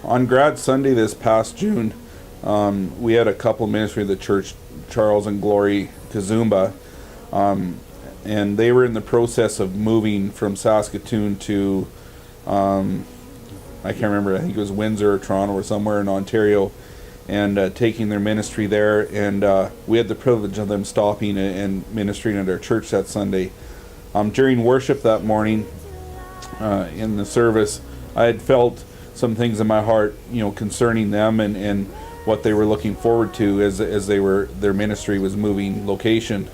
On Grad Sunday this past June, we had a couple ministry of the church, Charles and Glory Kazumba, and they were in the process of moving from Saskatoon to, I can't remember, I think it was Windsor or Toronto or somewhere in Ontario, and taking their ministry there. And we had the privilege of them stopping and ministering at our church that Sunday. During worship that morning, in the service, I had felt some things in my heart, concerning them and what they were looking forward to as their ministry was moving location.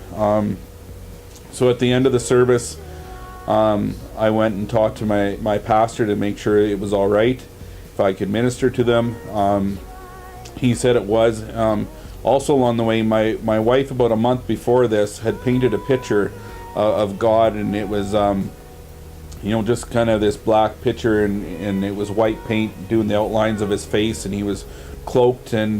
So at the end of the service, I went and talked to my pastor to make sure it was all right, if I could minister to them. He said it was. Also along the way, my wife, about a month before this, had painted a picture of God, and it was just kind of this black picture, and it was white paint doing the outlines of his face, and he was cloaked, and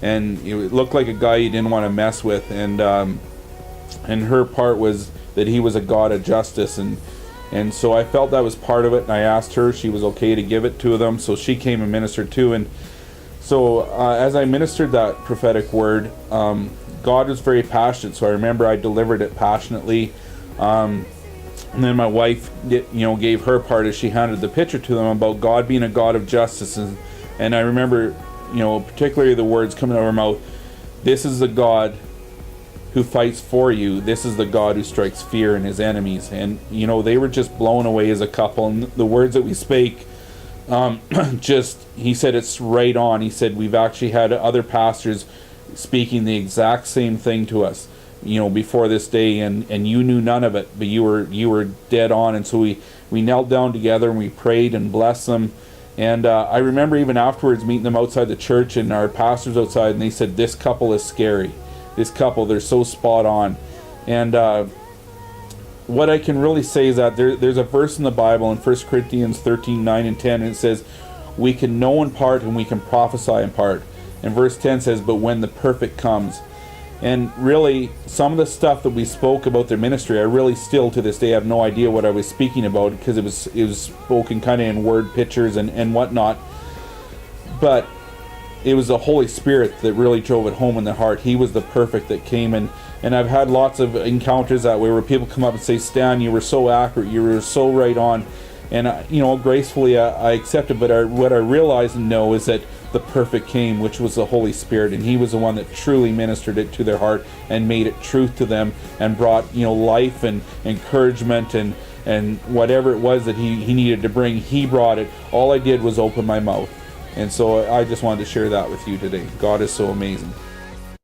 it looked like a guy you didn't want to mess with, and her part was that he was a God of justice, and so I felt that was part of it, and I asked her if she was okay to give it to them, so she came and ministered too. And so as I ministered that prophetic word, God was very passionate, so I remember I delivered it passionately. And then my wife, gave her part as she handed the picture to them about God being a God of justice. And I remember, particularly the words coming out of her mouth, "This is the God who fights for you. This is the God who strikes fear in his enemies." And, they were just blown away as a couple. And the words that we spake, he said it's right on. He said, we've actually had other pastors speaking the exact same thing to us, before this day, and you knew none of it, but you were dead on. And so we knelt down together and we prayed and blessed them. And I remember even afterwards meeting them outside the church, and our pastors outside, and they said, this couple is scary. This couple, they're so spot on. And what I can really say is that there's a verse in the Bible in 1 Corinthians 13:9 and 10, and it says, we can know in part and we can prophesy in part. And verse 10 says, but when the perfect comes. And really, some of the stuff that we spoke about their ministry, I really still to this day have no idea what I was speaking about, because it was spoken kind of in word pictures and whatnot. But it was the Holy Spirit that really drove it home in the heart. He was the perfect that came. And I've had lots of encounters that way where people come up and say, Stan, you were so accurate, you were so right on. And gracefully I accepted. But what I realized and know is that the perfect came, which was the Holy Spirit, and he was the one that truly ministered it to their heart and made it truth to them, and brought life and encouragement and whatever it was that he needed to bring. He brought it. All I did was open my mouth. And so I just wanted to share that with you today. God is so amazing.